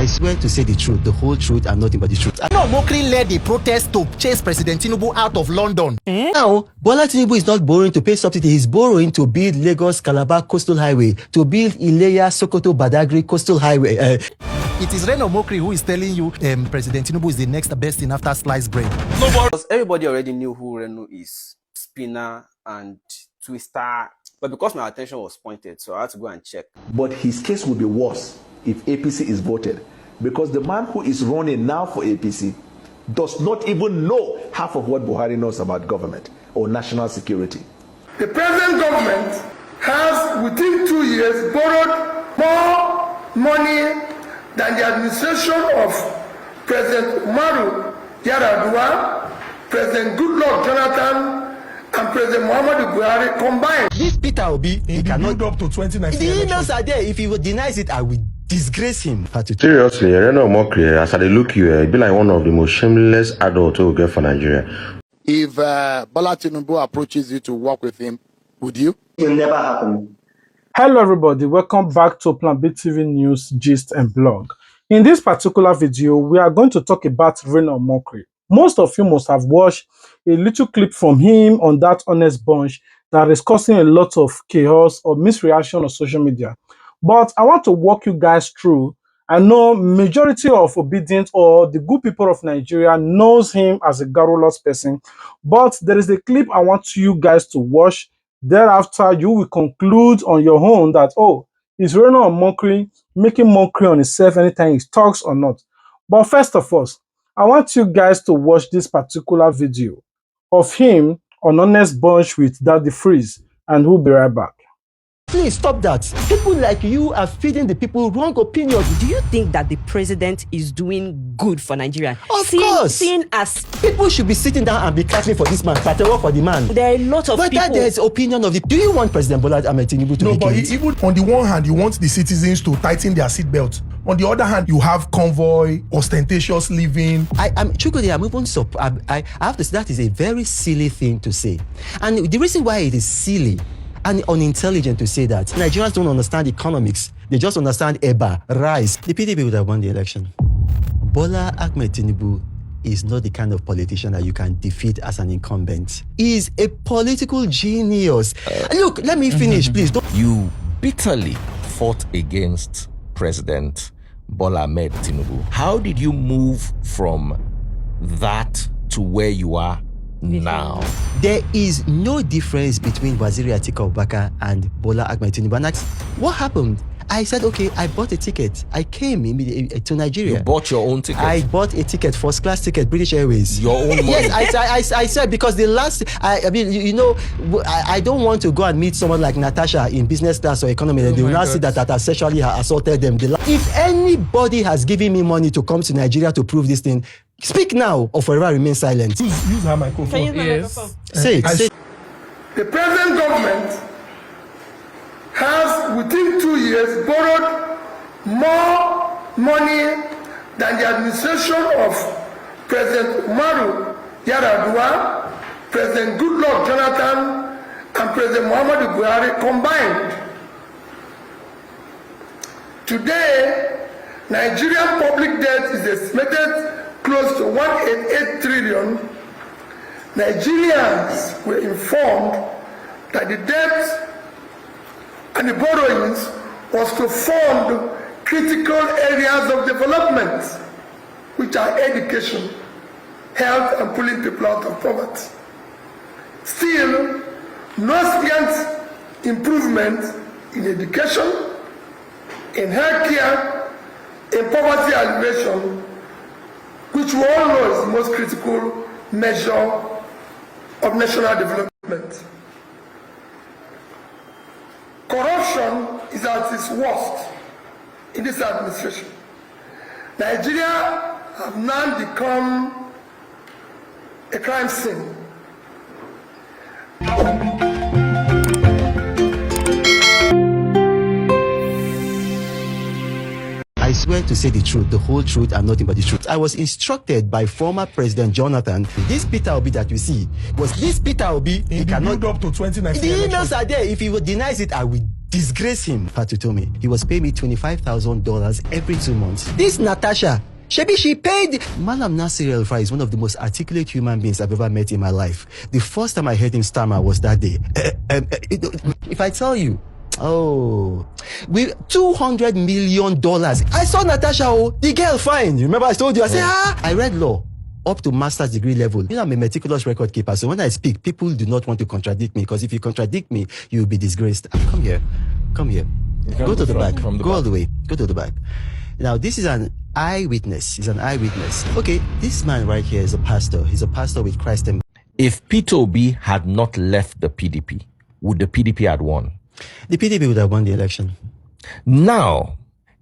swear to say the truth, the whole truth, and nothing but the truth. Reno Omokri led a protest to chase President Tinubu out of London. Now, Bola Tinubu is not borrowing to pay subsidy. He's borrowing to build Lagos-Calabar Coastal Highway, to build Ileya-Sokoto-Badagry Coastal Highway. It is Reno Omokri who is telling you President Tinubu is the next best thing after sliced bread. Because everybody already knew who Reno is, spinner and twister. But because my attention was pointed, so I had to go and check. But his case will be worse if APC is voted, because the man who is running now for APC does not even know half of what Buhari knows about government or national security. The present government has, within 2 years, borrowed more money than the administration of President Umaru Yar'Adua, President Goodluck Jonathan, and President Muhammadu Buhari combined. This Peter Obi, he cannot build up to 2019. The emails are there. If he denies it, I will disgrace him. Seriously, Reno Omokri, as I look you, be like one of the most shameless adults we get for Nigeria. If Bola Tinubu approaches you to work with him, would you? It will never happen. Hello everybody, welcome back to Plan B TV News, Gist and Blog. In this particular video, we are going to talk about Reno Omokri. Most of you must have watched a little clip from him on that honest bunch that is causing a lot of chaos or misreaction on social media. But I want to walk you guys through. I know majority of obedient or the good people of Nigeria knows him as a garrulous person, but there is a clip I want you guys to watch. Thereafter, you will conclude on your own that, oh, is Reno Omokri making mockery on himself anytime he talks or not? But first of all, I want you guys to watch this particular video of him on Honest Bunch with Daddy Freeze, and we'll be right back. Please stop that. People like you are feeding the people wrong opinions. Do you think that the president is doing good for Nigeria? Of course. Seen as people should be sitting down and be clapping for this man, patewa for the man. There are a lot of but people. But there is opinion of the. Do you want President Bola Tinubu to No, be but killed? even on the one hand, you want the citizens to tighten their seatbelts. On the other hand, you have convoy, ostentatious living. I'm even I have to say that is a very silly thing to say. And the reason why it is silly and unintelligent to say that, Nigerians don't understand economics. They just understand EBA, rice. The PDP would have won the election. Bola Ahmed Tinubu is not the kind of politician that you can defeat as an incumbent. He's a political genius. Look, let me finish, please. You bitterly fought against President Bola Ahmed Tinubu. How did you move from that to where you are now? There is no difference between Waziri Atiku Abubakar and Bola Ahmed Tinubu. And what happened? I said, okay, I bought a ticket. I came to Nigeria. You bought your own ticket? I bought a ticket, first class ticket, British Airways. Your own money? Yes, I said, because the last, I mean, you know, I don't want to go and meet someone like Natasha in business class or economy. They will not see that I sexually assaulted them. If anybody has given me money to come to Nigeria to prove this thing, speak now or forever remain silent. Use her microphone. Can you use my microphone? Say it. The present government has, within 2 years, borrowed more money than the administration of President Umaru Yar'Adua, President Goodluck Jonathan, and President Muhammadu Buhari combined. Today, Nigerian public debt is estimated close to 188 trillion. Nigerians were informed that the debt and the borrowings was to fund critical areas of development, which are education, health, and pulling people out of poverty. Still, no scant improvement in education, in healthcare, in poverty alleviation, which we all know is the most critical measure of national development. Corruption is at its worst in this administration. Nigeria has now become a crime scene. I swear to say the truth, the whole truth, and nothing but the truth. I was instructed by former President Jonathan. This Peter Obi that you see was this Peter Obi. He cannot build up to 2019. The emails are there. If he denies it, I will disgrace him. Fatu told me he was paying me $25,000 every 2 months. This Natasha, she paid. Malam Nasir El-Rufai is one of the most articulate human beings I've ever met in my life. The first time I heard him stammer was that day. If I tell you, with $200 million. I saw Natasha, the girl fine. Remember I told you, I said, I read law up to master's degree level. You know, I'm a meticulous record keeper. So when I speak, people do not want to contradict me, because if you contradict me, you'll be disgraced. Come here. Go to the back. Go all the way. Go to the back. Now, this is an eyewitness. He's an eyewitness. Okay, this man right here is a pastor. He's a pastor with Christ. If Peter Obi had not left the PDP, would the PDP have won? The PDP would have won the election. Now,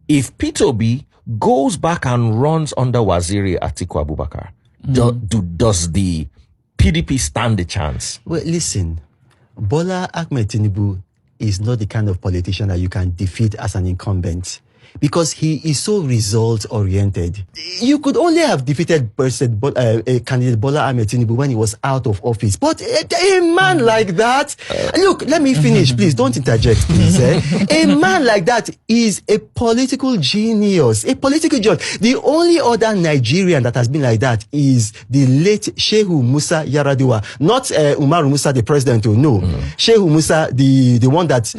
if Peter Obi goes back and runs under Waziri Atiku Abubakar, does the PDP stand a chance? Well, listen, Bola Ahmed Tinubu is not the kind of politician that you can defeat as an incumbent, because he is so result-oriented. You could only have defeated candidate Bola Ahmed Tinubu when he was out of office. But a man like that, look, let me finish, please. Don't interject, please. A man like that is a political genius, a political judge. The only other Nigerian that has been like that is the late Shehu Musa Yaradua, not Umaru Musa, the president. No, Shehu Musa, the one that,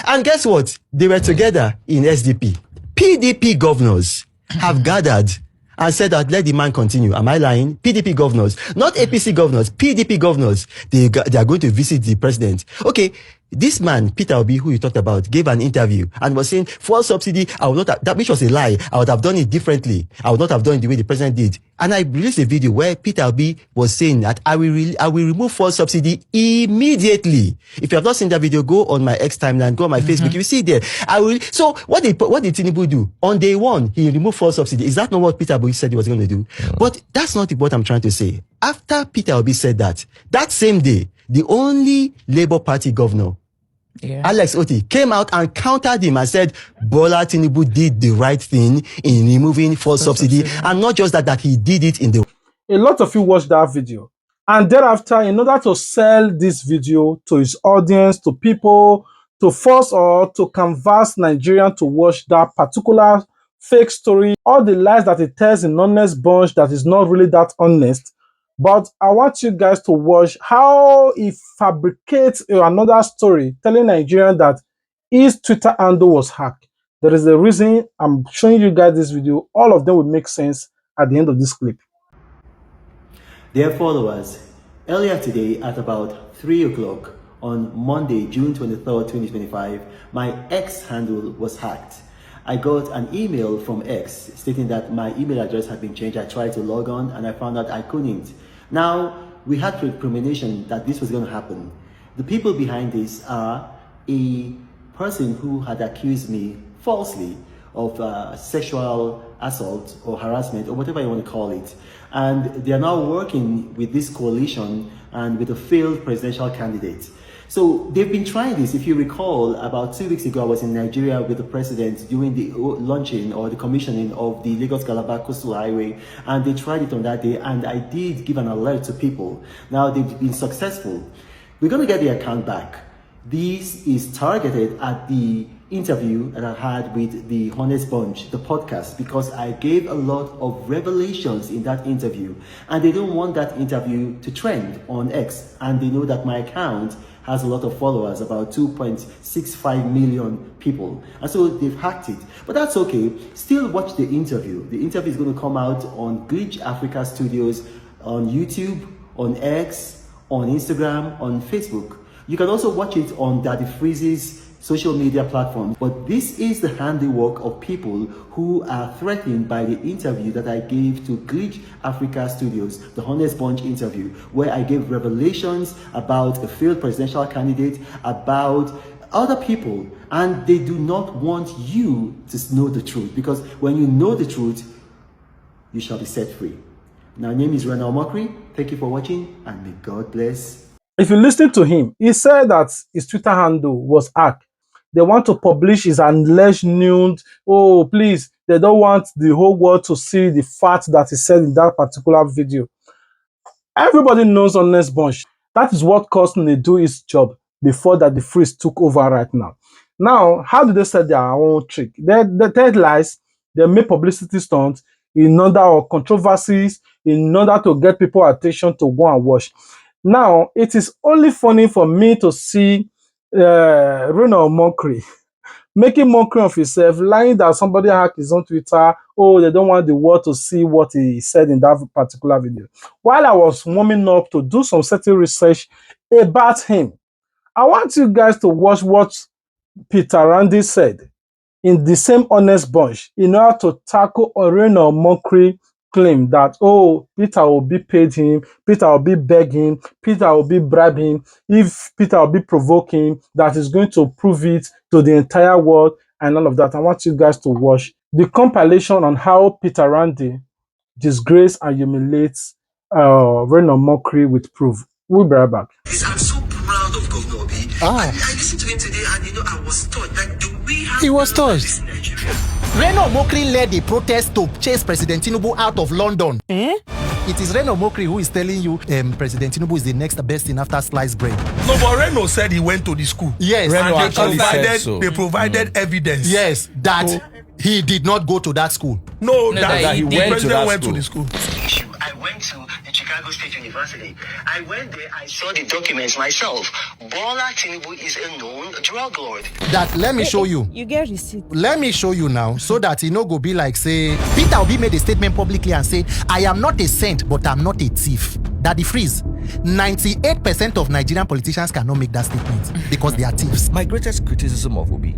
and guess what? They were together in SDP. PDP governors have gathered and said that let the man continue. Am I lying? PDP governors, not APC governors, PDP governors. They are going to visit the president. Okay, this man, Peter Obi, who you talked about, gave an interview and was saying, fuel subsidy, I would not have, that which was a lie. I would have done it differently. I would not have done it the way the president did. And I released a video where Peter Obi was saying that I will remove fuel subsidy immediately. If you have not seen that video, go on my X timeline, go on my Facebook, you see there. So what did Tinubu do? On day one, he removed fuel subsidy. Is that not what Peter Obi said he was going to do? But that's not what I'm trying to say. After Peter Obi said that same day, the only Labour Party governor, Alex Oti, came out and countered him and said Bola Tinubu did the right thing in removing fuel subsidy, and not just that he did it in the... A lot of you watched that video, and thereafter, in order to sell this video to his audience, to people, to force or to canvas Nigerians to watch that particular fake story, all the lies that it tells in honest bunch that is not really that honest. But I want you guys to watch how he fabricates another story telling Nigerians that his Twitter handle was hacked. There is a reason I'm showing you guys this video. All of them will make sense at the end of this clip. Dear followers, earlier today at about 3 o'clock on Monday, June 23rd, 2025, my X handle was hacked. I got an email from X stating that my email address had been changed. I tried to log on and I found out I couldn't. Now, we had premonition that this was going to happen. The people behind this are a person who had accused me falsely of sexual assault or harassment or whatever you want to call it. And they are now working with this coalition and with a failed presidential candidate. So they've been trying this. If you recall, about 2 weeks ago, I was in Nigeria with the president during the launching or the commissioning of the Lagos-Calabar Coastal Highway, and they tried it on that day, and I did give an alert to people. Now they've been successful. We're going to get the account back. This is targeted at the interview that I had with the Honest Bunch, the podcast, because I gave a lot of revelations in that interview, and they don't want that interview to trend on X, and they know that my account has a lot of followers, about 2.65 million people, and so they've hacked it. But that's okay. Still watch the interview. The interview is going to come out on Glitch Africa Studios, on YouTube, on X, on Instagram, on Facebook. You can also watch it on Daddy Freeze's social media platforms. But this is the handiwork of people who are threatened by the interview that I gave to Glitch Africa Studios, the Honest Bunch interview, where I gave revelations about a failed presidential candidate, about other people, and they do not want you to know the truth, because when you know the truth, you shall be set free. My name is Reno Omokri. Thank you for watching, and may God bless. If you listen to him, he said that his Twitter handle was hacked. They want to publish his alleged nude. Oh, please, they don't want the whole world to see the fact that he said in that particular video. Everybody knows Honest Bunch. That is what caused him to do his job. before that the freeze took over right now. Now, how do they set their own trick? They tell lies, they make publicity stunts in order of controversies, in order to get people attention to go and watch. Now, it is only funny for me to see Reno Omokri making mockery of himself, lying that somebody hacked his own Twitter. Oh, they don't want the world to see what he said in that particular video. While I was warming up to do some certain research about him, I want you guys to watch what Peter Randy said in the same honest bunch in order to tackle Reno Omokri claim that, oh, Peter Obi paid him, Peter Obi begged him, Peter Obi bribed him. If Peter Obi provoked him, that is going to prove it to the entire world and all of that. I want you guys to watch the compilation on how Peter Randy disgrace and humiliates Reno Omokri with proof. We'll be right back. I'm so proud of Governor Obi. I listened to him today and I was touched. Like, do we have He was touched. in Nigeria? Reno Omokri led a protest to chase President Tinubu out of London. It is Reno Omokri who is telling you President Tinubu is the next best thing after sliced bread. No, but Reno said he went to the school. Yes. Reno And actually said so. they provided evidence. Yes, that he did not go to that school. No, that he the went to president that went school. to the school. Issue. I went to the Chicago State University. I went there, I saw the documents myself. Bola Tinubu is a known drug lord. That let me show you. You get receipt. Let me show you now, so that he no go be like say Peter Obi made a statement publicly and say, I am not a saint, but I'm not a thief. That the freeze. 98% of Nigerian politicians cannot make that statement because they are thieves. My greatest criticism of Obi,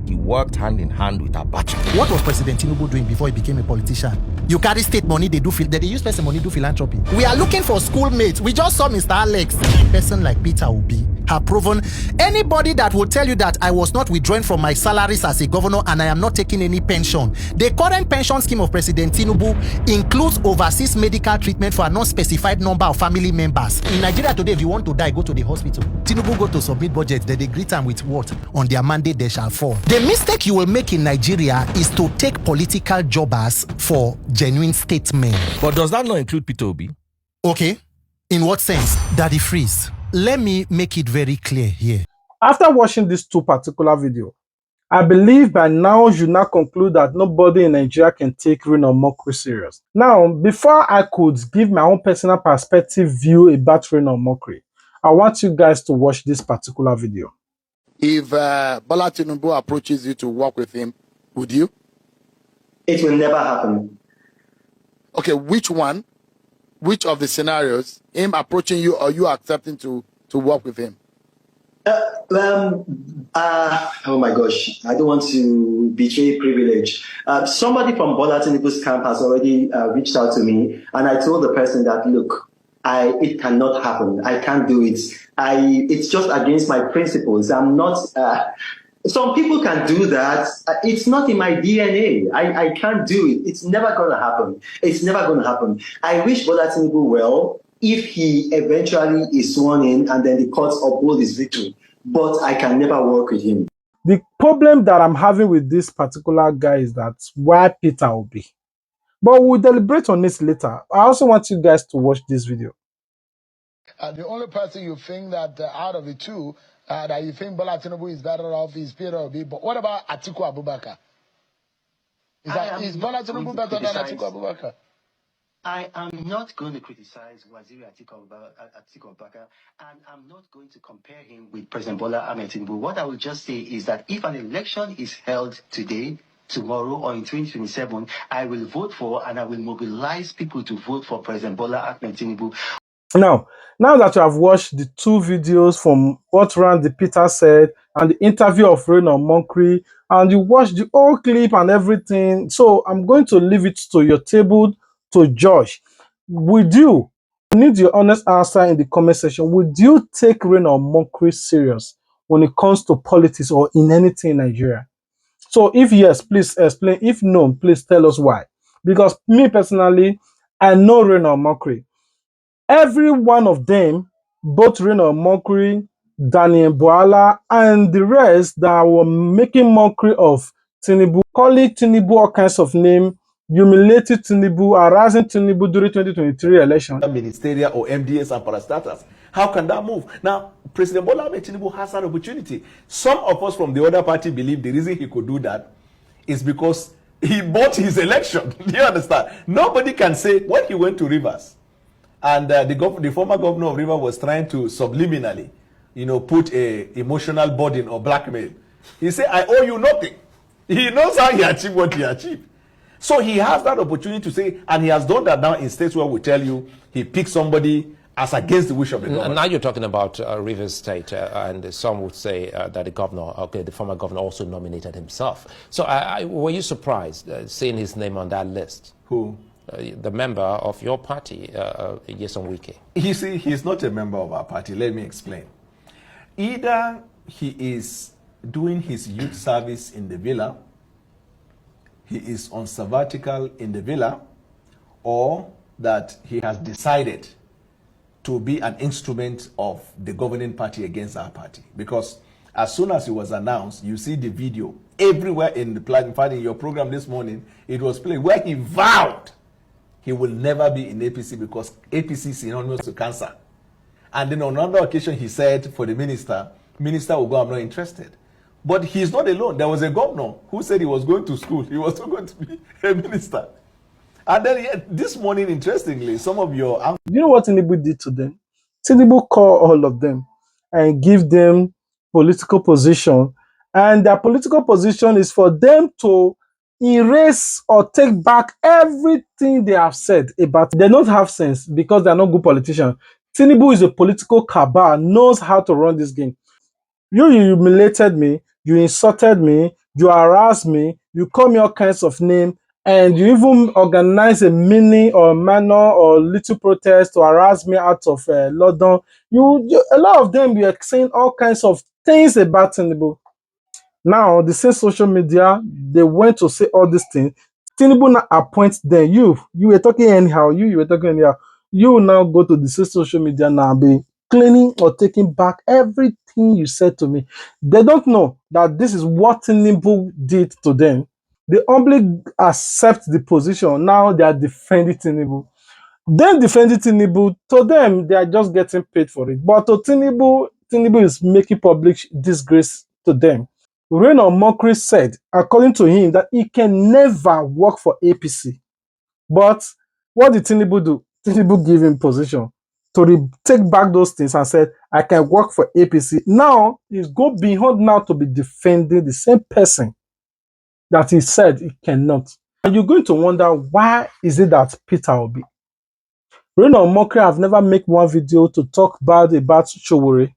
he worked hand in hand with Abacha. What was President Tinubu doing before he became a politician? You carry state money, they use person money do philanthropy. We are looking for schoolmates. We just saw Mr. Alex. A person like Peter Obi have proven anybody that will tell you that I was not withdrawing from my salaries as a governor and I am not taking any pension. The current pension scheme of President Tinubu includes overseas medical treatment for a non-specified number of family members. In Nigeria today, if you want to die, go to the hospital. Tinubu go to submit budget, then they greet them with what? On their mandate they shall fall. The mistake you will make in Nigeria is to take political jobbers for genuine statesmen. But does that not include Peter Obi? Okay, in what sense? Daddy Freeze. Let me make it very clear here. After watching these two particular videos, I believe by now you now conclude that nobody in Nigeria can take Reno Omokri serious. Now, before I could give my own personal perspective view about Reno Omokri, I want you guys to watch this particular video. If Bola Tinubu approaches you to work with him, would you? It will never happen. Okay, which one? Which of the scenarios? Him approaching you or you accepting to work with him? Oh my gosh, I don't want to betray privilege. Somebody from Bola Tinubu's camp has already reached out to me, and I told the person that, look, it cannot happen. I can't do it. It's just against my principles. I'm not. Some people can do that. It's not in my DNA. I can't do it. It's never going to happen. It's never going to happen. I wish Bola Tinubu well if he eventually is sworn in and then the courts uphold his victory. But I can never work with him. The problem that I'm having with this particular guy is that why Peter Obi? But we'll deliberate on this later. I also want you guys to watch this video. The only person you think that out of the two, that you think Bola Tinubu is better off is Peter Obi. But what about Atiku Abubakar? Is Bola Tinubu better than Atiku Abubakar? I am not going to criticize Waziri Atiku Abubakar, and I'm not going to compare him with President Bola Ahmed Tinubu. What I will just say is that if an election is held today, tomorrow, or in 2027, I will vote for and I will mobilize people to vote for President Bola Ahmed Tinubu. Now that you have watched the two videos from what Randy Peter said and the interview of Reno Omokri, and you watched the whole clip and everything, so I'm going to leave it to your table to judge. Would you, I need your honest answer in the comment section, would you take Reno Omokri serious when it comes to politics or in anything in Nigeria? So if yes, please explain. If no, please tell us why. Because me personally, I know Reno Omokri. Every one of them, both Reno Omokri, Daniel Boala, and the rest that were making mockery of Tinubu, calling Tinubu all kinds of names, humiliating Tinubu, harassing Tinubu during 2023 election. Ministerial or MDS and parastatals. How can that move? Now, President Bola Ahmed Tinubu has that opportunity. Some of us from the other party believe the reason he could do that is because he bought his election. Do you understand? Nobody can say when he went to Rivers and the former governor of Rivers was trying to subliminally, put a emotional burden or blackmail. He said, I owe you nothing. He knows how he achieved what he achieved. So he has that opportunity to say, and he has done that now in states where we tell you he picked somebody as against the wish of the government. Now you're talking about Rivers State, and some would say that the former governor also nominated himself. So were you surprised seeing his name on that list? Who? The member of your party, Wike. You see, he's not a member of our party. Let me explain. Either he is doing his youth service in the villa, he is on sabbatical in the villa, or that he has decided to be an instrument of the governing party against our party. Because as soon as it was announced, you see the video everywhere in the plan. In fact, in your program this morning, it was played where he vowed he will never be in APC because APC is synonymous to cancer. And then on another occasion, he said for the minister will go, I'm not interested. But he's not alone. There was a governor who said he was going to school. He was not going to be a minister. And then this morning, interestingly, some of your... You know what Tinubu did to them? Tinubu called all of them and give them political position. And their political position is for them to erase or take back everything they have said about. They don't have sense because they're not good politicians. Tinubu is a political cabal, knows how to run this game. You humiliated me, you insulted me, you harassed me, you call me all kinds of names, and you even organize a mini or minor or little protest to harass me out of London. A lot of them were saying all kinds of things about Tinubu. Now, the same social media, they went to say all these things. Tinubu now appoints them. You were talking anyhow. You were talking anyhow. You now go to the same social media now and be cleaning or taking back everything you said to me. They don't know that this is what Tinubu did to them. They humbly accept the position. Now they are defending Tinubu. Then defending Tinubu, to them, they are just getting paid for it. But to Tinubu is making public disgrace to them. Reno Omokri said, according to him, that he can never work for APC. But what did Tinubu do? Tinubu gave him position to take back those things and said, I can work for APC. Now, he's go beyond now to be defending the same person that he said he cannot. And you're going to wonder, why is it that Peter Obi? Reno Omokri have never made one video to talk bad about Showore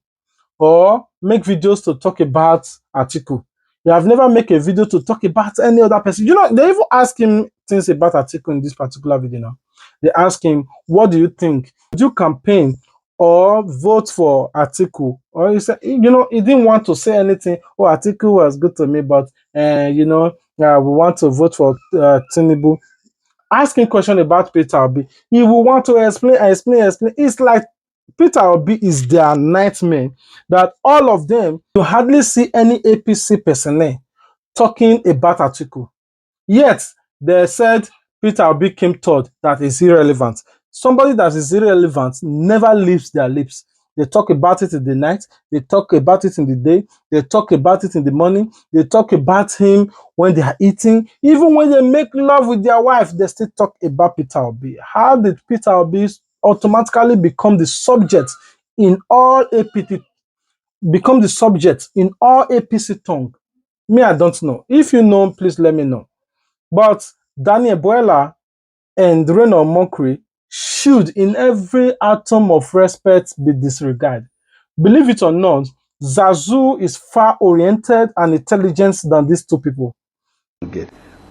or make videos to talk about Atiku. They have never made a video to talk about any other person. You know, they even ask him things about Atiku in this particular video now. They ask him, what do you think? Would you campaign or vote for Atiku? Or he said, he didn't want to say anything. Oh, Atiku was good to me, but, we want to vote for Tinubu. Asking question about Peter Obi, he will want to explain. It's like Peter Obi is their nightmare, that all of them, you hardly see any APC personnel talking about Atiku. Yet, they said Peter Obi came third, that is irrelevant. Somebody that is irrelevant never leaves their lips. They talk about it in the night, they talk about it in the day, they talk about it in the morning, they talk about him when they are eating. Even when they make love with their wife, they still talk about Peter Obi. How did Peter Obi automatically become the subject in all APC tongue? Me, I don't know. If you know, please let me know. But Daniel Buela and Reno Omokri should, in every atom of respect, be disregarded. Believe it or not, Zazu is far oriented and intelligent than these two people.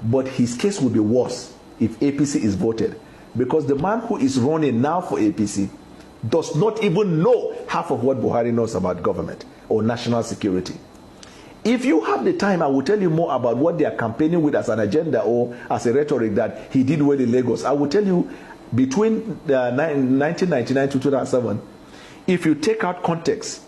But his case will be worse if APC is voted, because the man who is running now for APC does not even know half of what Buhari knows about government or national security. If you have the time, I will tell you more about what they are campaigning with as an agenda or as a rhetoric that he did well in Lagos. I will tell you, between 1999 to 2007, if you take out context,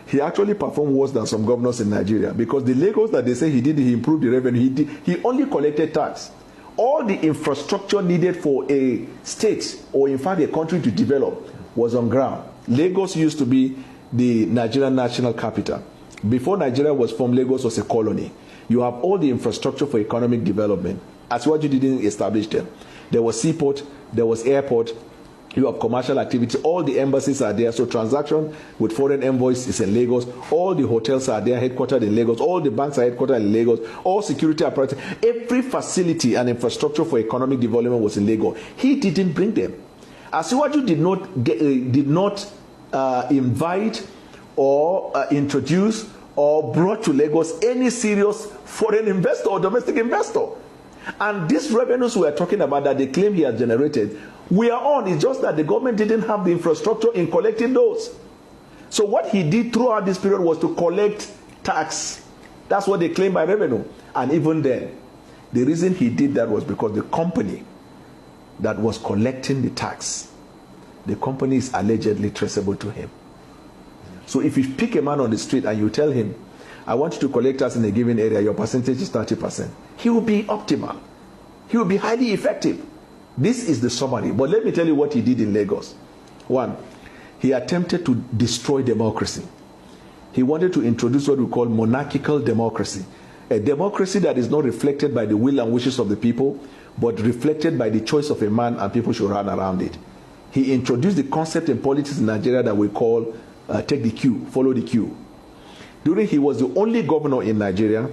he actually performed worse than some governors in Nigeria, because the Lagos that they say he did, he improved the revenue, he only collected tax. All the infrastructure needed for a state or in fact a country to develop was on ground. Lagos used to be the Nigerian national capital. Before Nigeria was formed, Lagos was a colony. You have all the infrastructure for economic development. As what you didn't establish them. There was seaport, there was airport, you have commercial activity, all the embassies are there. So transaction with foreign envoys is in Lagos. All the hotels are there, headquartered in Lagos. All the banks are headquartered in Lagos. All security apparatus, every facility and infrastructure for economic development was in Lagos. He didn't bring them. Asiwaju did not invite or introduce or brought to Lagos any serious foreign investor or domestic investor. And these revenues we are talking about that they claim he has generated, we are on. It's just that the government didn't have the infrastructure in collecting those. So what he did throughout this period was to collect tax. That's what they claim by revenue. And even then, the reason he did that was because the company that was collecting the tax, the company is allegedly traceable to him. So if you pick a man on the street and you tell him, I want you to collect tax in a given area, your percentage is 30%, he will be optimal. He will be highly effective. This is the summary. But let me tell you what he did in Lagos. One, he attempted to destroy democracy. He wanted to introduce what we call monarchical democracy. A democracy that is not reflected by the will and wishes of the people, but reflected by the choice of a man, and people should run around it. He introduced the concept in politics in Nigeria that we call take the queue, follow the queue. He was the only governor in Nigeria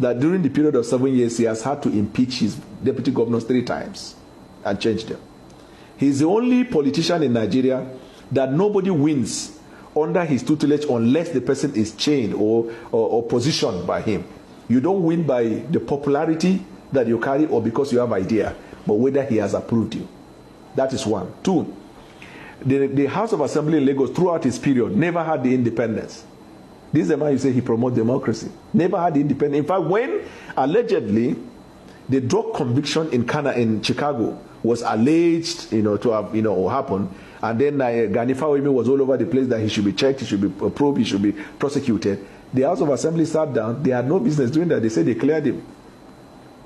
that during the period of 7 years, he has had to impeach his deputy governors 3 times and change them. He's the only politician in Nigeria that nobody wins under his tutelage unless the person is chained or positioned by him. You don't win by the popularity that you carry or because you have idea, but whether he has approved you. That is one. 2, the House of Assembly in Lagos throughout his period never had the independence. This is the man you say he promotes democracy. Never had the independence. In fact, when allegedly the drug conviction in Chicago was alleged, to have, happened, and then Gani Fawemi was all over the place that he should be checked, he should be probed, he should be prosecuted. The House of Assembly sat down. They had no business doing that. They said they cleared him.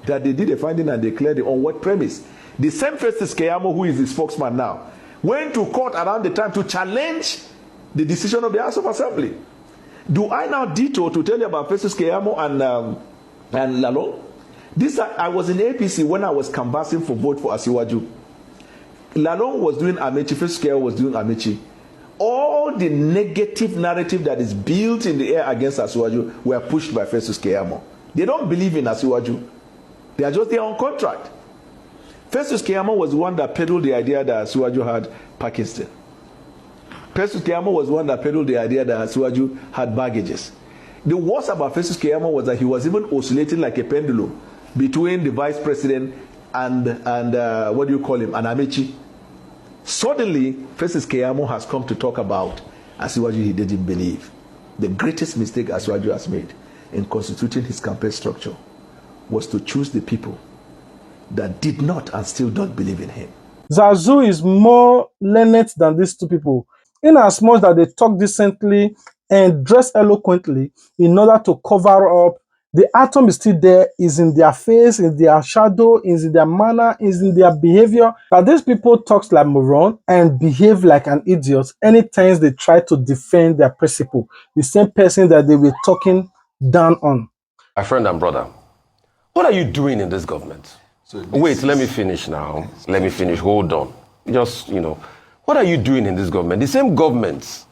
That they did a finding and they cleared him. On what premise? The same Festus Keyamo, who is the spokesman now, went to court around the time to challenge the decision of the House of Assembly. Do I now detour to tell you about Festus Keyamo and Lalong? I was in APC when I was canvassing for vote for Asiwaju. Lalong was doing Amechi, Festus Keyamo was doing Amechi. All the negative narrative that is built in the air against Asiwaju were pushed by Festus Keyamo. They don't believe in Asiwaju. They are just there on contract. Festus Keyamo was the one that peddled the idea that Asiwaju had Pakistan. Festus Keyamo was the one that peddled the idea that Asiwaju had baggages. The worst about Festus Keyamo was that he was even oscillating like a pendulum between the vice president and what do you call him, and Amechi. Suddenly, Festus Keyamo has come to talk about Asiwaju he didn't believe. The greatest mistake Asiwaju has made in constituting his campaign structure was to choose the people that did not and still don't believe in him. Zazu is more learned than these 2 people, in as much that they talk decently and dress eloquently in order to cover up. The atom is still there, is in their face, in their shadow, is in their manner, is in their behavior. But these people talk like moron and behave like an idiot anytime they try to defend their principle, the same person that they were talking down on. My friend and brother, what are you doing in this government? Wait, let me finish now. Let me finish. Hold on. Just, what are you doing in this government? The same government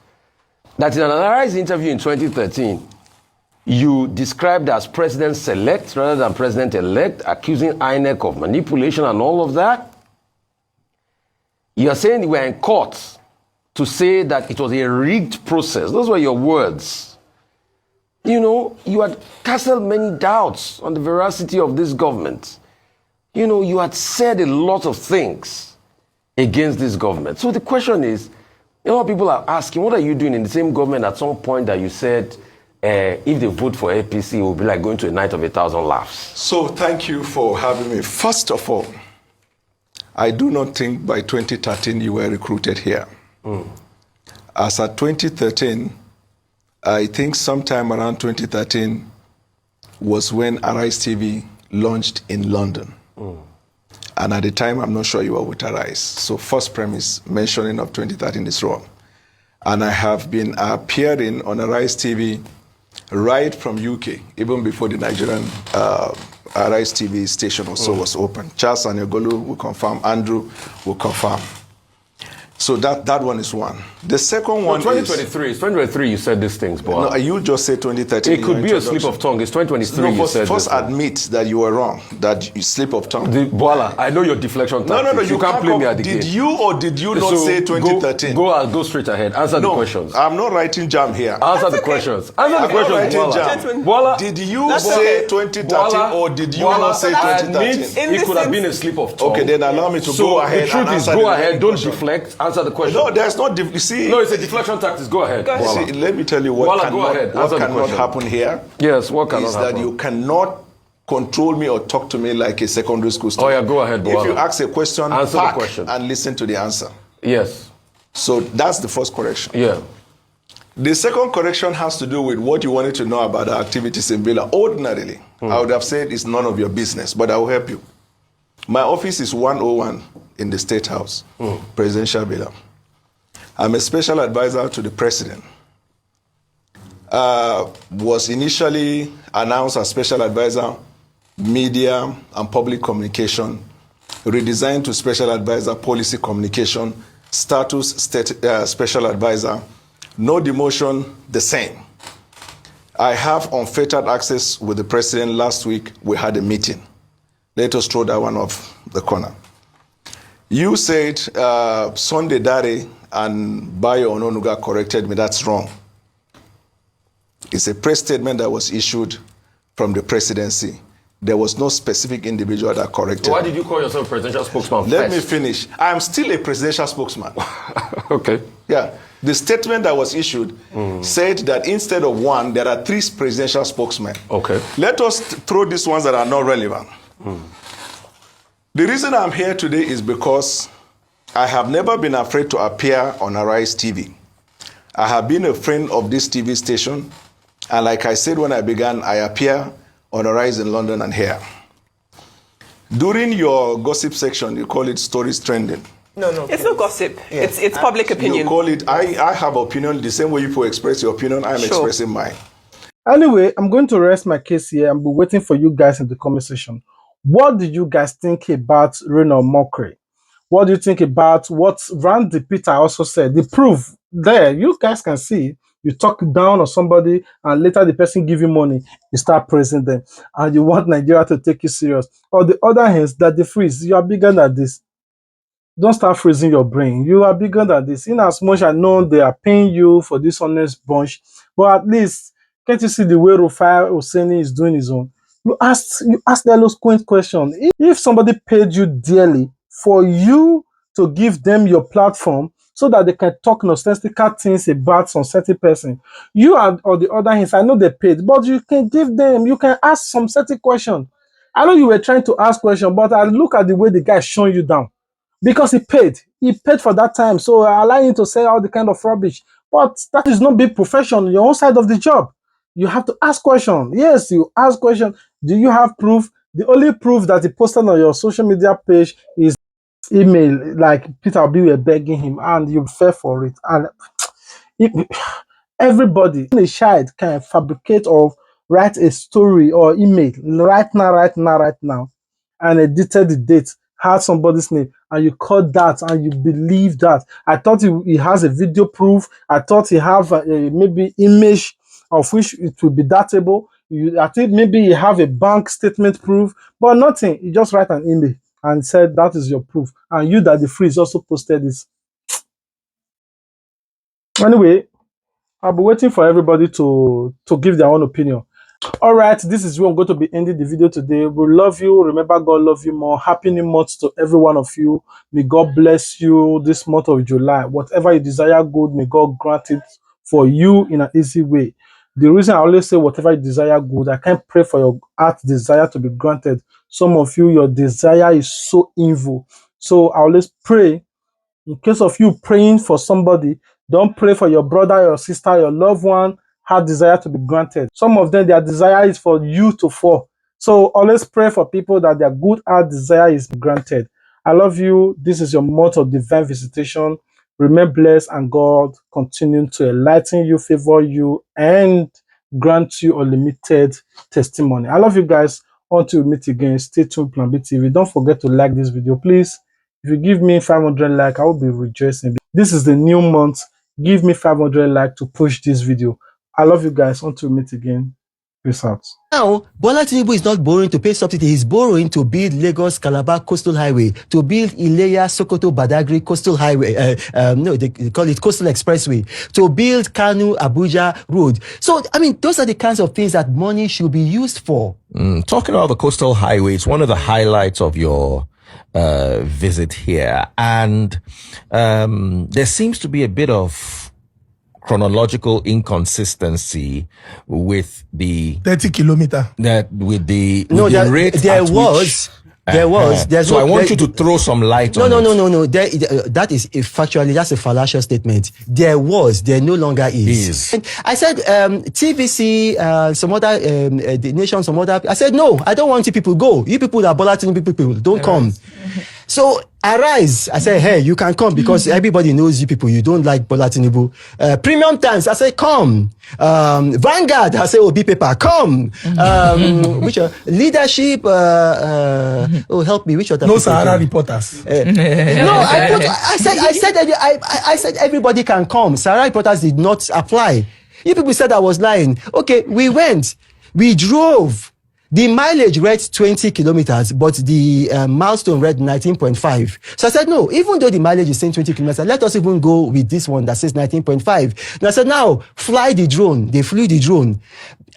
that in an Arise interview in 2013, you described as president-select rather than president-elect, accusing Inec of manipulation and all of that. You are saying we are in court to say that it was a rigged process. Those were your words. You had casted many doubts on the veracity of this government. You had said a lot of things against this government. So the question is, people are asking, what are you doing in the same government at some point that you said, if they vote for APC, it will be like going to a night of 1,000 laughs? So thank you for having me. First of all, I do not think by 2013 you were recruited here. As at 2013, I think sometime around 2013 was when Arise TV launched in London. And at the time, I'm not sure you were with Arise. So first premise, mentioning of 2013 is wrong. And I have been appearing on Arise TV right from UK, even before the Nigerian Arise TV station also was open. Charles Anyogolu will confirm, Andrew will confirm. So that one is one. The second one 2023. It's 2023 you said these things, boy. No, you just said 2013. It could be a slip of tongue. It's 2023 no, you said first admit that you were wrong, that you slip of tongue. Bola, I know your deflection tactics. No, you can't play me at the game. Did you or did you not say 2013? Go straight ahead. Answer the questions. I'm not writing jam here. Answer the questions. Answer the questions, Bola. Did you say 2013 or did you not say 2013? It could have been a slip of tongue. Okay, then allow me to go ahead. The truth is, go ahead. Don't deflect. Answer the question. No, there's not. You see, no, it's a deflection tactics. Go ahead. See, let me tell you what cannot happen here. Yes, what cannot happen? Is that you cannot control me or talk to me like a secondary school student. Oh yeah, go ahead. If you ask a question, answer the question and listen to the answer. Yes. So that's the first correction. Yeah. The second correction has to do with what you wanted to know about our activities in Villa. Ordinarily, I would have said it's none of your business, but I will help you. My office is 101 in the State House, Presidential Villa. I'm a special advisor to the president. Was initially announced as special advisor, media and public communication, redesigned to special advisor, policy communication, status special advisor, no demotion, the same. I have unfettered access with the president. Last week, we had a meeting. Let us throw that one off the corner. You said Sunday Dare and Bayo Ononuga corrected me. That's wrong. It's a press statement that was issued from the presidency. There was no specific individual that corrected. Why did you call yourself a presidential spokesman? Let me finish. I am still a presidential spokesman. Okay. Yeah. The statement that was issued said that instead of one, there are 3 presidential spokesmen. Okay. Let us throw these ones that are not relevant. The reason I'm here today is because I have never been afraid to appear on Arise TV. I have been a friend of this TV station, and like I said when I began, I appear on Arise in London and here. During your gossip section, you call it stories trending. No. It's not gossip. Yeah. It's public opinion. You call it, I have opinion, the same way you express your opinion, I'm expressing mine. Anyway, I'm going to rest my case here and be waiting for you guys in the comment section. What did you guys think about Reno Omokri? What do you think about what Randy Peter also said? The proof there, you guys can see. You talk down on somebody and later the person give you money, you start praising them, and you want Nigeria to take you serious. Or the other hands, that they freeze, you are bigger than this. Don't start freezing your brain. You are bigger than this. In as much I know they are paying you for this honest bunch, but at least, can't you see the way Rufai Oseni is doing his own? You ask the eloquent question. If somebody paid you dearly for you to give them your platform so that they can talk nonsensical things about some certain person, you are, on the other hand, I know they paid, but you can give them, you can ask some certain question. I know you were trying to ask question, but I look at the way the guy is showing you down. Because he paid for that time, so I allow him to say all the kind of rubbish. But that is not being professional on your own side of the job. You have to ask questions. Yes, you ask questions. Do you have proof? The only proof that he posted on your social media page is email, like Peter Obi were begging him, and you fell for it. And everybody, a child can fabricate or write a story or email right now, and edited the date, had somebody's name, and you caught that and you believe that. I thought he has a video proof. I thought he have maybe image of which it will be datable. I think maybe you have a bank statement proof, but nothing. You just write an email and said that is your proof. And you that the freeze also posted this. Anyway, I'll be waiting for everybody to give their own opinion. All right, this is where I'm going to be ending the video today. We love you. Remember, God love you more. Happy New Month to every one of you. May God bless you this month of July. Whatever you desire good, may God grant it for you in an easy way. The reason I always say whatever you desire good, I can't pray for your heart desire to be granted. Some of you, your desire is so evil. So I always pray, in case of you praying for somebody, don't pray for your brother, your sister, your loved one, heart desire to be granted. Some of them, their desire is for you to fall. So always pray for people that their good heart desire is granted. I love you. This is your month of divine visitation. Remain blessed, and God continue to enlighten you, favor you, and grant you unlimited testimony. I love you guys. Until we meet again, stay tuned, Plan B TV. Don't forget to like this video, please. If you give me 500 likes, I will be rejoicing. This is the new month. Give me 500 likes to push this video. I love you guys. Until we meet again, peace out. Now, Bola Tinubu is not borrowing to pay subsidy. He's borrowing to build Lagos Calabar Coastal Highway, to build Ileya Sokoto Badagry Coastal Highway. No, they call it Coastal Expressway, to build Kanu Abuja Road. So, I mean, those are the kinds of things that money should be used for. Talking about the coastal highway, it's one of the highlights of your visit here, and there seems to be a bit of chronological inconsistency with the 30 kilometer. With the rate there was. There's so I want you to throw some light on it. No. That is factually, that's a fallacious statement. There no longer is. And I said, TVC, some other, the nation, some other, I said, no, I don't want you people go. You people that are Bola Tinubu people, don't come. So Arise, I said, hey, you can come because everybody knows you people, you don't like Bola Tinubu. Premium Times, I said, come. Vanguard, I said, Obi Paper, come. Which leadership, oh, help me, which other? No Sahara reporters. No, I said everybody can come. Sahara reporters did not apply. You people said I was lying. Okay, we went, we drove. The mileage read 20 kilometers, but the milestone read 19.5. So I said, no, even though the mileage is saying 20 kilometers, let us even go with this one that says 19.5. And I said, now, fly the drone. They flew the drone.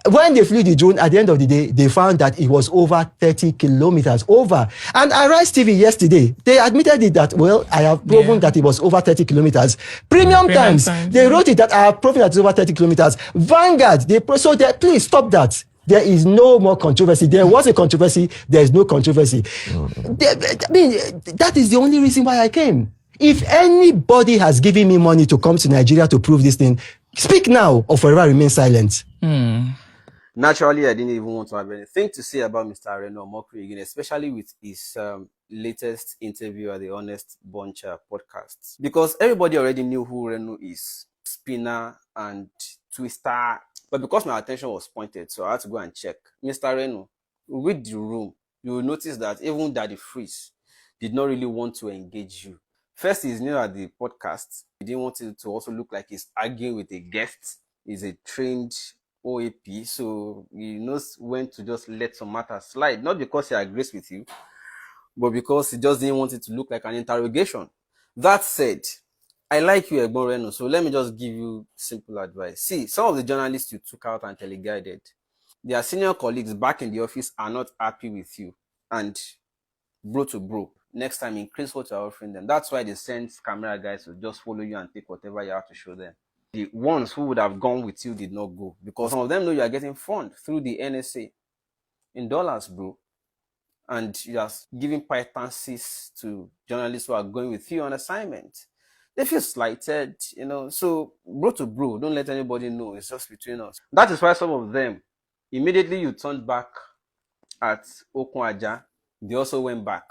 When they flew the drone, at the end of the day, they found that it was over 30 kilometers over. And Arise TV yesterday, they admitted it that, well, I have proven that it was over 30 kilometers. Premium Times, they wrote it that I have proven that it's over 30 kilometers. Vanguard, please stop that. There is no more controversy. There was a controversy. There is no controversy. I mean, that is the only reason why I came. If anybody has given me money to come to Nigeria to prove this thing, speak now or forever remain silent. Naturally, I didn't even want to have anything to say about Mr. Reno Omokri again, especially with his latest interview at the Honest Bunch podcast. Because everybody already knew who Reno is. Spinner and twister. But because my attention was pointed, so I had to go and check. Mr. Reno, read the room. You will notice that even Daddy Freeze did not really want to engage you. First, he's new at the podcast. He didn't want it to also look like he's arguing with a guest. He's a trained OAP, so he knows when to just let some matters slide. Not because he agrees with you, but because he just didn't want it to look like an interrogation. That said, I like you, Egbon Reno, so let me just give you simple advice. See, some of the journalists you took out and teleguided, their senior colleagues back in the office are not happy with you. And bro to bro, next time increase what you're offering them. That's why they send camera guys to just follow you and take whatever you have to show them. The ones who would have gone with you did not go because some of them know you are getting fund through the NSA in dollars, bro. And you are giving pitances to journalists who are going with you on assignment. They feel slighted, you know. So, bro to bro, don't let anybody know. It's just between us. That is why some of them, immediately you turned back at Okunwaja, they also went back.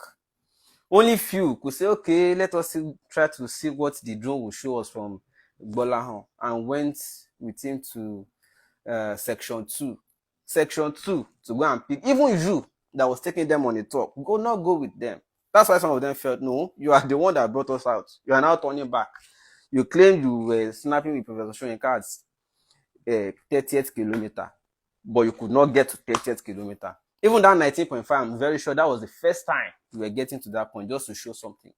Only few could say, okay, let us try to see what the drone will show us from Gbolahan, and went with him to Section 2. Section 2 to go and pick. Even you that was taking them on a talk, not go with them. That's why some of them felt, no, you are the one that brought us out. You are now turning back. You claim you were snapping with Professor Soyinka at 30th kilometer, but you could not get to 30th kilometer. Even that 19.5, I'm very sure that was the first time you were getting to that point, just to show something.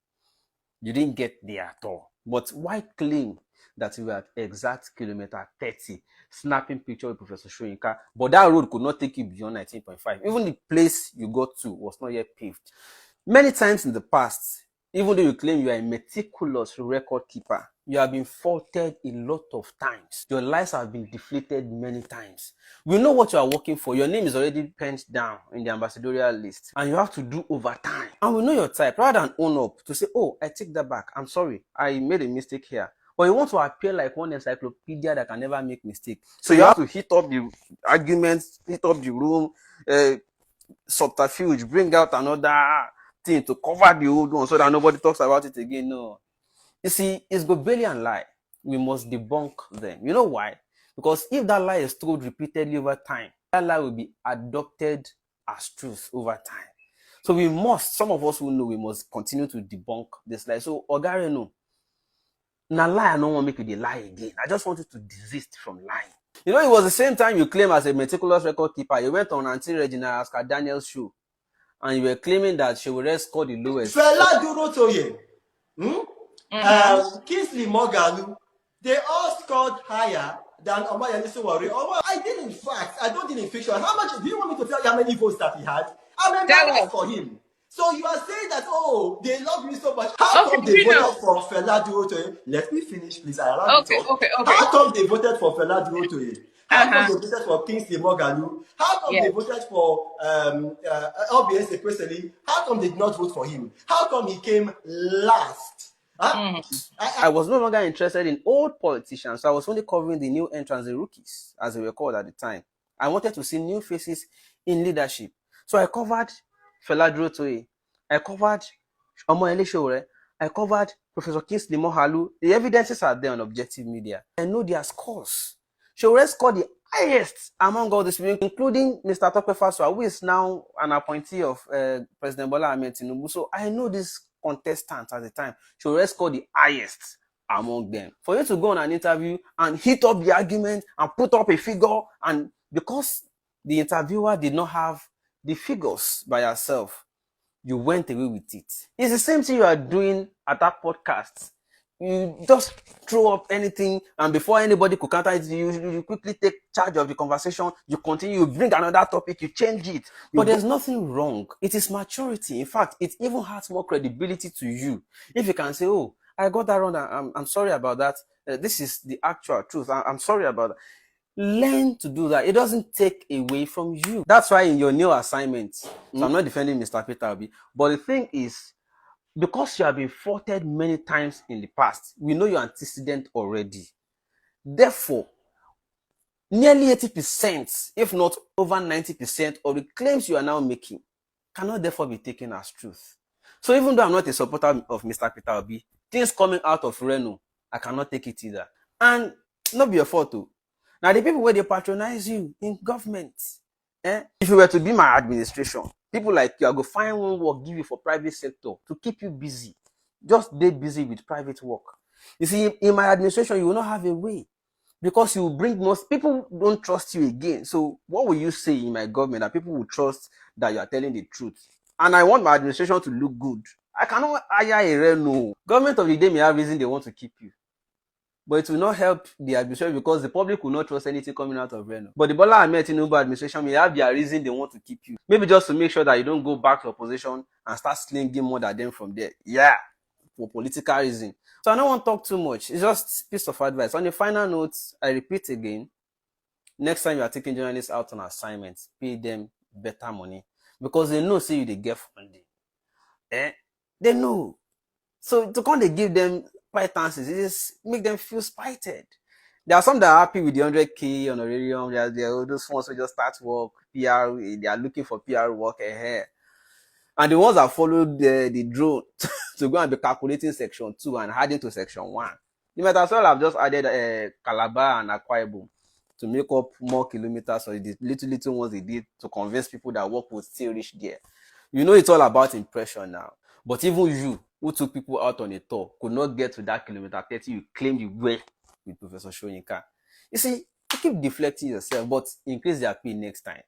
You didn't get there at all. But why claim that you were at exact kilometer 30, snapping picture with Professor Soyinka, but that road could not take you beyond 19.5. Even the place you got to was not yet paved. Many times in the past, even though you claim you are a meticulous record keeper, you have been faulted a lot of times. Your lives have been deflated many times. We know what you are working for. Your name is already penned down in the ambassadorial list, and you have to do overtime. And we know your type. Rather than own up to say, oh, I take that back. I'm sorry. I made a mistake here. But you want to appear like one encyclopedia that can never make mistakes. So you have to hit up the arguments, hit up the room, subterfuge, bring out another thing to cover the old one so that nobody talks about it again. No. You see, it's Gobelian lie. We must debunk them. You know why? Because if that lie is told repeatedly over time, that lie will be adopted as truth over time. So we must, some of us who know, we must continue to debunk this lie. So, Ogare, no. Now lie, I don't want to make you the lie again. I just want you to desist from lying. You know, it was the same time you claim as a meticulous record keeper. You went on Auntie Regina Oscar Daniel's show, and you were claiming that she would score the lowest. Fela Duro Toye, Kingsley Moghalu, they all scored higher than Omoyele Sowore. I did in fact, I don't deal in fiction. How much do you want me to tell you how many votes that he had? I'm embarrassed for him. So you are saying that, oh, they love me so much. How come they voted for Fela Duro Toye? Let me finish, please. I allow you to talk. How come they voted for Fela Duro Toye? How come they voted for Kingsley Moghalu? How come they voted for LBS Ekwesili? How come they did not vote for him? How come he came last? I was no longer interested in old politicians, so I was only covering the new entrants, the rookies, as they were called at the time. I wanted to see new faces in leadership. So I covered Fela Duro Toye, I covered Omoyele Sowore, I covered Professor Kingsley Moghalu. The evidences are there on Objective Media. I know their scores. Sowore scored the highest among all these people, including Mr. Tope Fasua, who is now an appointee of President Bola Ahmed Tinubu. So I know these contestants at the time. Sowore scored the highest among them. For you to go on an interview and hit up the argument and put up a figure, and because the interviewer did not have the figures by herself, you went away with it. It's the same thing you are doing at that podcast. You just throw up anything, and before anybody could counter it, you quickly take charge of the conversation. You continue, you bring another topic, you change it. But there's nothing wrong. It is maturity. In fact, it even has more credibility to you if you can say, oh, I got that wrong. I'm sorry about that. This is the actual truth. I'm sorry about that. Learn to do that. It doesn't take away from you. That's why in your new assignment, so I'm not defending Mr. Peter Obi, but the thing is, because you have been faulted many times in the past, we know your antecedent already. Therefore, nearly 80%, if not over 90% of the claims you are now making cannot therefore be taken as truth. So even though I'm not a supporter of Mr. Peter Obi, things coming out of Reno, I cannot take it either. And not be your fault too. Now the people where they patronize you in government, if you were to be my administration, people like you, I go find one work, give you for private sector to keep you busy. Just stay busy with private work. You see, in my administration, you will not have a way because you bring most people don't trust you again. So what will you say in my government that people will trust that you are telling the truth? And I want my administration to look good. I cannot hire a Reno. Government of the day may have reason they want to keep you, but it will not help the administration because the public will not trust anything coming out of Reno. But the Bola Ahmed Tinubu administration may have their reason they want to keep you. Maybe just to make sure that you don't go back to opposition and start slinging more than them from there. Yeah, for political reason. So I don't want to talk too much. It's just a piece of advice. On the final note, I repeat again, next time you are taking journalists out on assignments, pay them better money because they know, say you they get funding. They know. So to come they give them pitances, it just make them feel spited. There are some that are happy with the 100K honorarium. There are those ones who just start work, PR, they are looking for PR work ahead. And the ones that followed the drone to go and be calculating section 2 and adding to section 1. You might as well have just added Calabar and Akwa Ibom to make up more kilometers or the little ones they did to convince people that work would still reach there. You know it's all about impression now. But even you, who took people out on a tour, could not get to that kilometer 30 you claimed you were with Professor Shoyinka. You see, you keep deflecting yourself, but increase their pay next time.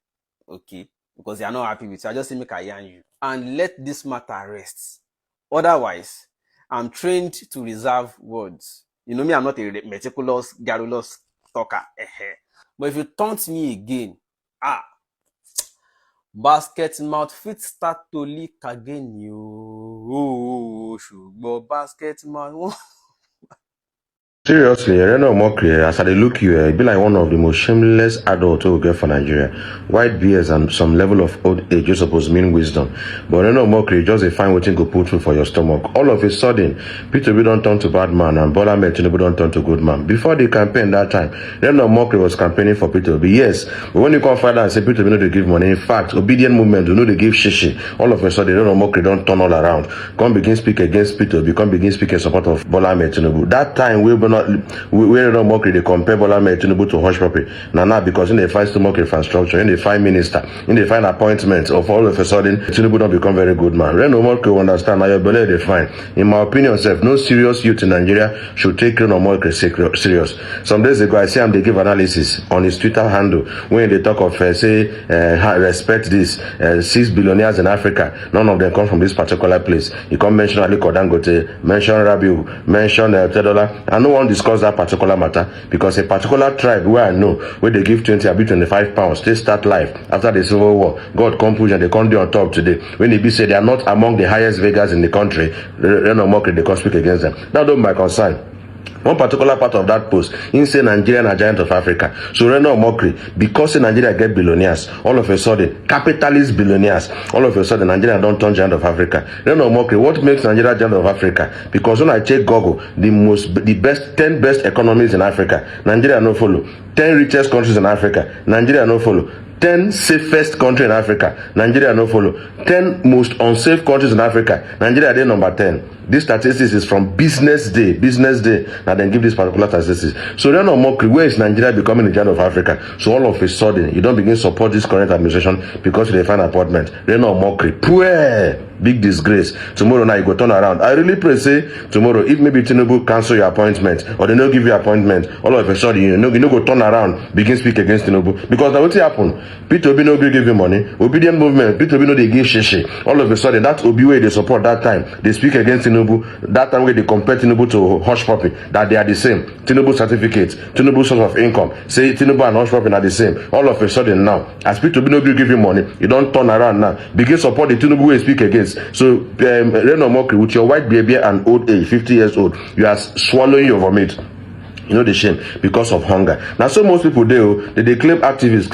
Okay? Because they are not happy with you. I just say make I yarn you. And let this matter rest. Otherwise, I'm trained to reserve words. You know me, I'm not a meticulous, garrulous talker. But if you taunt me again, basket mouth fit start to leak again. You, basket mouth. Seriously, Reno Omokri, as I look you, it be like one of the most shameless adults we get for Nigeria. White beards and some level of old age, you suppose mean wisdom. But Reno Omokri, just a fine waiting go put food for your stomach. All of a sudden, Peter don't turn to bad man and Bola Tinubu don't turn to good man. Before the campaign that time, Reno Omokri was campaigning for Peter Obi. Yes, but when you come find out and say Peter Obi no dey give money, in fact, obedient movement do no dey give shishi. All of a sudden, Reno Omokri don't turn all around. Come begin speak against Peter Obi, come begin speak in support of Bola Tinubu. That time we Reno Omokri they compare Bola Tinubu to hush puppy. Now because in the find stomach infrastructure, in the find minister, in the find appointments, of all of a sudden Tinubu don't become very good man. Reno Omokri will understand now your belly they find. In my opinion, self, no serious youth in Nigeria should take Reno Omokri serious. Some days ago I see him they give analysis on his Twitter handle when they talk of respect this 6 billionaires in Africa. None of them come from this particular place. You come mention Aliko Dangote, mention Rabiu, mention Tedola. I no one discuss that particular matter because a particular tribe where I know where they give 20 or 25 pounds, they start life after the Civil War. God come push and they come on top today. When they be said they are not among the highest beggars in the country, Reno Omokri they can speak against them. That don't my concern. One particular part of that post, in say Nigeria a giant of Africa. So Reno Omokri, because Nigeria get billionaires, all of a sudden, capitalist billionaires, all of a sudden Nigeria don't turn giant of Africa. Reno Omokri, what makes Nigeria giant of Africa? Because when I check Google, the best 10 best economies in Africa, Nigeria no follow. 10 richest countries in Africa, Nigeria no follow. 10 safest country in Africa, Nigeria no follow. 10 most unsafe countries in Africa, Nigeria dey number 10. This statistics is from Business Day. Now then give this particular statistics. So Reno Omokri, where is Nigeria becoming the giant of Africa? So all of a sudden, you don't begin support this current administration because they find appointment. Reno Omokri, big disgrace. Tomorrow now you go turn around. I really pray say tomorrow if maybe Tinubu cancel your appointment or they no give you appointment, all of a sudden you no go turn around, begin speak against Tinubu. Because now what happen? Peter Obi no give you money. Obedient movement, Peter Obi no they give shishi. All of a sudden that Obi way they support that time, they speak against Tinubu. That time where they compare Tinubu to hush puppy, that they are the same. Tinubu certificate, Tinubu source of income, say Tinubu and hush puppy are the same. All of a sudden now, as Peter Obi no give you money, you don't turn around now, begin support the Tinubu way speak against. So Reno Omokri, with your white baby and old age, 50 years old, you are swallowing your vomit. You know the shame because of hunger. Now, so most people they claim activists,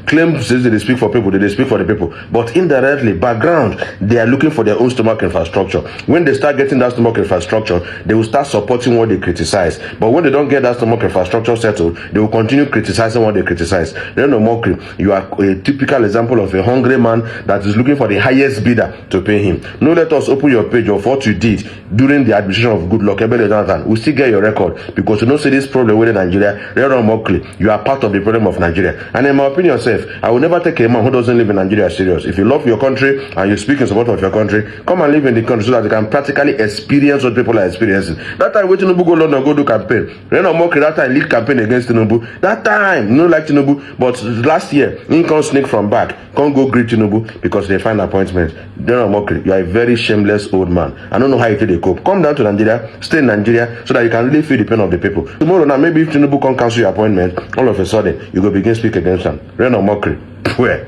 claim says they speak for people, they speak for the people. But indirectly, background, they are looking for their own stomach infrastructure. When they start getting that stomach infrastructure, they will start supporting what they criticize. But when they don't get that stomach infrastructure settled, they will continue criticizing what they criticize. Reno Omokri, you are a typical example of a hungry man that is looking for the highest bidder to pay him. No, let us open your page of what you did during the administration of Goodluck Ebele Jonathan. We still get your record because you don't see this problem with Nigeria. Reno Omokri, you are part of the problem of Nigeria. And in my opinion, I will never take a man who doesn't live in Nigeria serious. If you love your country and you speak in support of your country, come and live in the country so that you can practically experience what people are experiencing. That time when Tinubu go London go do campaign, Reno Omokri that time lead campaign against Tinubu. That time, no like Tinubu, but last year, he come sneak from back, come go greet Tinubu because they find appointment. Reno Omokri, you are a very shameless old man. I don't know how you take the cope. Come down to Nigeria, stay in Nigeria so that you can really feel the pain of the people. Tomorrow now, maybe if Tinubu can cancel your appointment, all of a sudden, you go begin speak against them. Reno Omokri, where?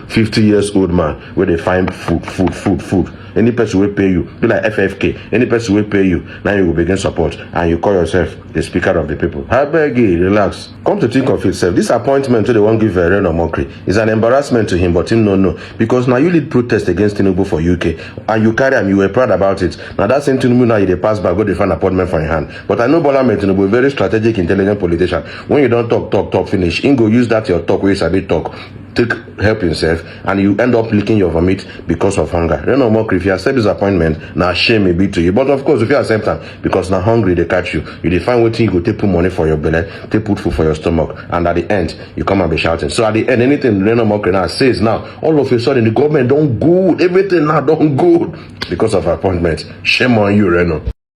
50 years old man, where they find food. Any person will pay you, be like FFK, any person will pay you, now you will begin support, and you call yourself the speaker of the people. I beg you, relax. Come to think of itself, this appointment to the one give Reno Omokri is an embarrassment to him, but him no. Because now you lead protest against Tinubu for UK, and you carry him, you were proud about it. Now that same Tinubu now you pass by, go to find appointment for your hand. But I know Bola Tinubu, a very strategic, intelligent politician. When you don't talk, finish. He go use that your talk, where you sabi talk. Take help himself, and you end up licking your vomit because of hunger. Reno Omokri, if you accept this appointment, now shame may be to you. But of course, if you accept them, because now hungry they catch you, you define what you go take put money for your belly, take put food for your stomach, and at the end you come and be shouting. So at the end, anything Reno Omokri now says now, all of a sudden the government don't good, everything now don't good because of appointment. Shame on you, Reno.